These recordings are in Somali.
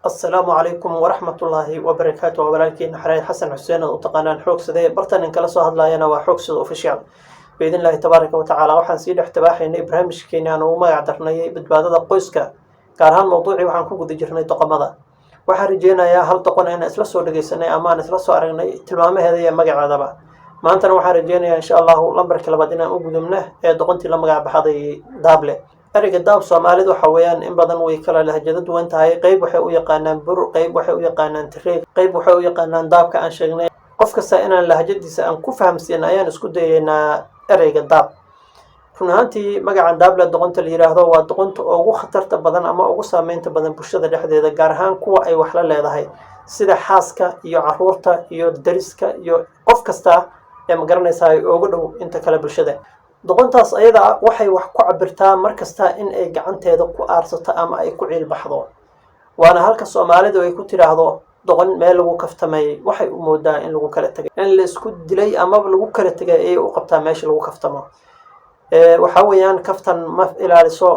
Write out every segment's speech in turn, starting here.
السلام عليكم ورحمة الله وبركاته وبركاته حري حسن حسين وتقنان حوك سدي برتن إن كلا صهد لا ينا وحوك سد أوفيشال بإذن الله تبارك وتعالى وحن سيد احتباحي إن إبراهيم شكيني أنا وما يعترني بدبادة قوسك كان هالموضوع وحن كوك دجرني تقمضة وحرجينا يا هل تقون أنا إسلسوا لقيسني أمان إسلسوا أرغني تلمامه هذه مقع دبا ما أنت وحرجينا إن شاء الله لمبرك لبدنا أقدمنا دقنتي لمقع بحضي دابله ereyga daab Soomaalidu waxa weeyaan in badan way kala lahjado duwan tahay qayb waxay u yaqaanaan bur qayb waxay u yaqaanaan tireeg qayb waxay u yaqaanaan daabka aan sheegnay qof kasta inaan lahjadiisa aan ku fahamsiin ayaan isku dayeynaa ereyga daab run ahaantii magaca daab la doqonta la yiraahdo waa doqonta ugu khatarta badan ama ugu saameynta badan bulshada dhexdeeda gaar ahaan kuwa ay wax la leedahay sida xaaska iyo caruurta iyo dariska iyo qof kasta ee ma garanaysaa ay ugu dhow inta kale bulshada doqontaas ayada waxay wax ku cabirtaa markasta in ay gacanteeda ku aarsato ama ay ku ciil baxdo waana halka Soomaalidu ay ku tiraahdo doqon meel lagu kaftamay waxay u moodaa in lagu kala tagay in la isku dilay ama lagu kala tagay ay u qabtaa meesha lagu kaftamo waxa weeyaan kaftan ma ilaaliso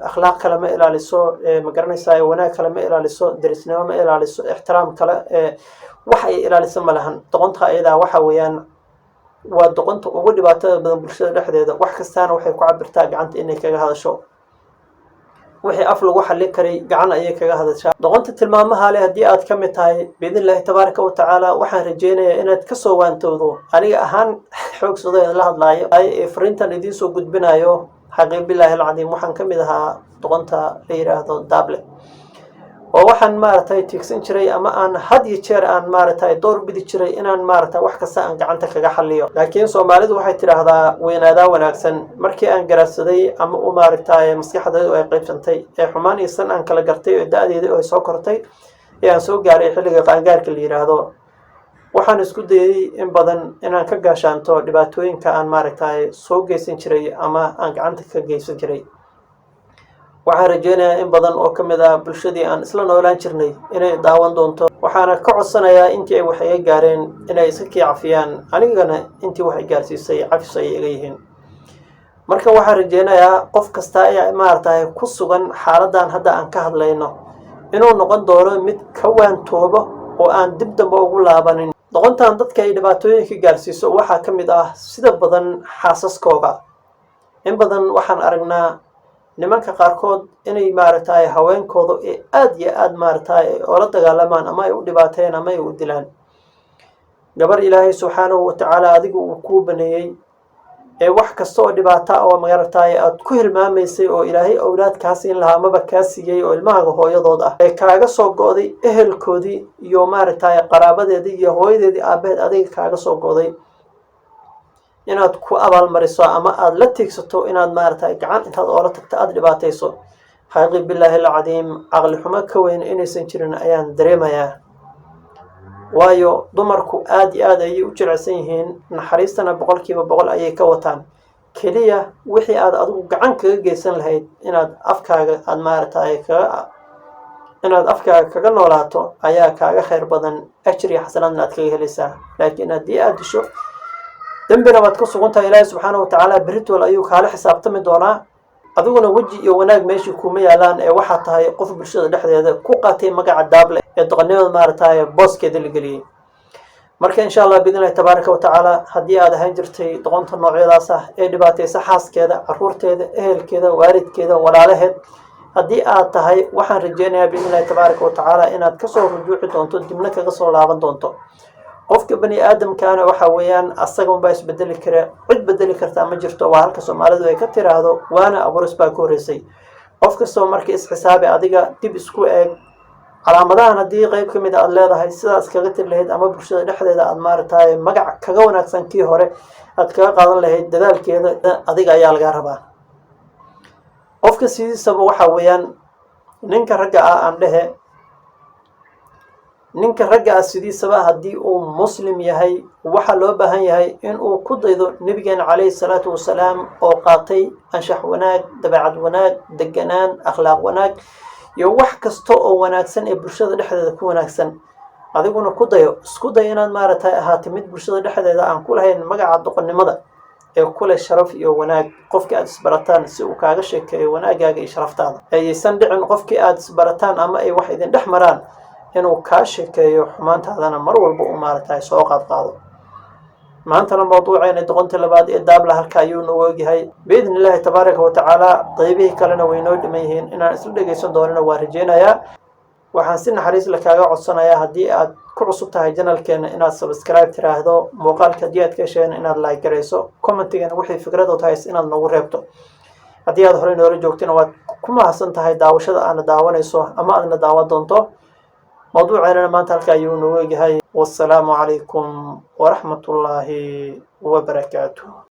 akhlaaq kale ma ilaaliso ma garanaysaa wanaag kale ma ilaaliso darisnimo ma ilaaliso ixtiraam kale wax ay ilaaliso ma lahan doqonta ayada waxa weeyaan waa doqonta ugu dhibaatada badan bulshada dhexdeeda wax kastaana waxay ku cabirtaa gacanta inay kaga hadasho wixii af lagu xalin karay gacan ayay kaga hadashaa doqonta tilmaamaha leh hadii aad ka mid tahay biidnillaahi tabaaraka wa tacaala waxaan rajeynayaa inaad ka soo waantowdo aniga ahaan xoogsadooda la hadlaayo ay fariintan idiin soo gudbinayo xaqiiq billaahi alcadiim waxaan ka mid ahaa doqonta la yiraahdo daable oo waxaan maartay tigsan jiray ama aan had iyo jeer aan maartay door bidi jiray inaan maartay wax kasta aan gacanta kaga xalliyo laakiin Soomaalidu waxay tiraahdaa weynaada wanaagsan markii aan garaadsaday ama u maartay maskaxdaydu ay qaybsantay ee xumaan isan aan kala gartay oo da'deedii oo soo kortay ee aan soo gaaray xilliga qaangaarka la yiraahdo waxaan isku dayay in badan inaan ka gaashaanto dhibaatooyinka aan maartay soo geysan jiray ama aan gacanta ka geysan jiray waxaan rajeynayaa in badan oo kamid ah bulshadii aan isla noolaan jirnay inay daawan doonto waxaana ka codsanayaa intii ay wax iga gaareen inay iska cafiyaan anigana intii wax gaarsiisay cafis ay iga yihiin marka waxaan rajeynayaa qof kasta ay maartay ku sugan xaaladan hadda aan ka hadlayno inuu noqon doono mid ka waantoobo oo aan dib dambe ugu laabanin doqontan dadka ay dhibaatooyinka gaarsiiso waxa kamid ah sida badan xaasaskooda in badan waxaan aragnaa nimanka qaarkood inay maartay haweenkooda ee aad iyo aad maartay oo la dagaalamaan ama ay u dhibaateen ama ay u dilaan gabar Ilaahay subhanahu wa ta'ala adigu uu ku baneeyay ee wax kasta oo dhibaato oo maartay aad ku hilmaameysay oo Ilaahay awlaadkaas in laha ama kaasiyay oo ilmaha hooyadood ah ee kaaga soo go'day ehelkoodii iyo maartay qaraabadeedii iyo hooyadeedii aabaheed adiga kaaga soo go'day inaad ku abaal mariso ama aad la tigsato inaad maartay gacan intaad oo la tagto aad dhibaatayso xaqi billaahi alcadiim aqli xumo ka weyn inaysan jirin ayaan dareemayaa waayo dumarku aad iyo aad ay u jilicsan yihiin naxariistana boqolkiiba boqol ayay ka wataan kaliya wixii aad adigu gacan kaga geysan lahayd inaad afkaaga aad maartay kaga noolaato ayaa kaaga khayr badan ajri xasanaadna aad kaga helaysaa laakiin haddii aad disho dambina waad ku sugantahay Ilaahay subhanahu wa ta'ala biritool ayuu kaala xisaabtami doonaa adiguna waji iyo wanaag meeshii kuma yaalaan ee waxa tahay qof bulshada dhexdeeda ku qaatay magaca daable ee doqonnimada maartay booskeeda la galiyay marka insha Allah biidnillaahi tabaaraka wa ta'ala hadii aad ahaan jirtay doqonta noocyadaas ah ee dhibaataysa xaaskeeda caruurteeda ehelkeeda waalidkeeda walaalaheed hadii aad tahay waxaan rajeynayaa biidnillaahi tabaaraka wa ta'ala inaad ka soo rujuuci doonto dibna kaga soo laaban doonto qofka bani aadamkaana waxa weeyaan asaga ma isbedeli kara cid bedeli karta ma jirto waa halka Soomaalidu ay ka tiraahdo waana abuuris baa ku horeysay qofka soo markii is xisaabi adiga dib isku eeg calaamadahan hadii qayb kamid aad leedahay sidaas kaga tir lahayd ama bulshada dhexdeeda aad maartay magac kaga wanaagsan kii hore aad kaga qaadan lahayd dadaalkeeda adiga ayaa laga rabaa qofka sidiisaba waxa weeyaan ninka ragga ah aan dhahe ninka ragga sidiisaba hadii uu muslim yahay waxa loo baahan yahay in uu ku daydo nabigeena kaleey salaatu wasalaam oo qaatay anshax wanaag dabeecad wanaag deganaan akhlaaq wanaag iyo wax kasto oo wanaagsan ee bulshada dhexdeeda ku wanaagsan adiguna ku dayo isku day inaad maartay ahaato mid bulshada dhexdeeda aan ku lahayn magaca doqonnimada ee kule sharaf iyo wanaag qofkii aad isbarataan si uu kaaga sheekeeyo wanaagaaga iyo sharaftaada ayaysan dhicin qofkii aad isbarataan ama ay wax idin dhex maraan inuu kaa sheekeeyo xumaantaadana mar walba u maaragtay soo qaadqaado maantana mawduuceena doqonta labaad ee daabla halka ayuu noogu ogyahay biidni illaahi tabaaraka wa tacaala qaybihii kalena way noo dhiman yihiin inaan isla dhegaysan doonana waa rajeynayaa waxaan si naxariis la kaaga codsanayaa haddii aad ku cusub tahay janalkeena inaad subscribe tiraahdo muuqaalka haddii aad ka hesheen inaad like garayso commentigana wixii fikrad u tahay inaad nagu reebto haddii aad horey noola joogtina waad ku mahadsan tahay daawashada aadna daawanayso ama aadna daawan doonto mawduuceena maanta halka ayuu noogu ogyahay wassalaamu calaykum waraxmatullaahi wabarakaatuh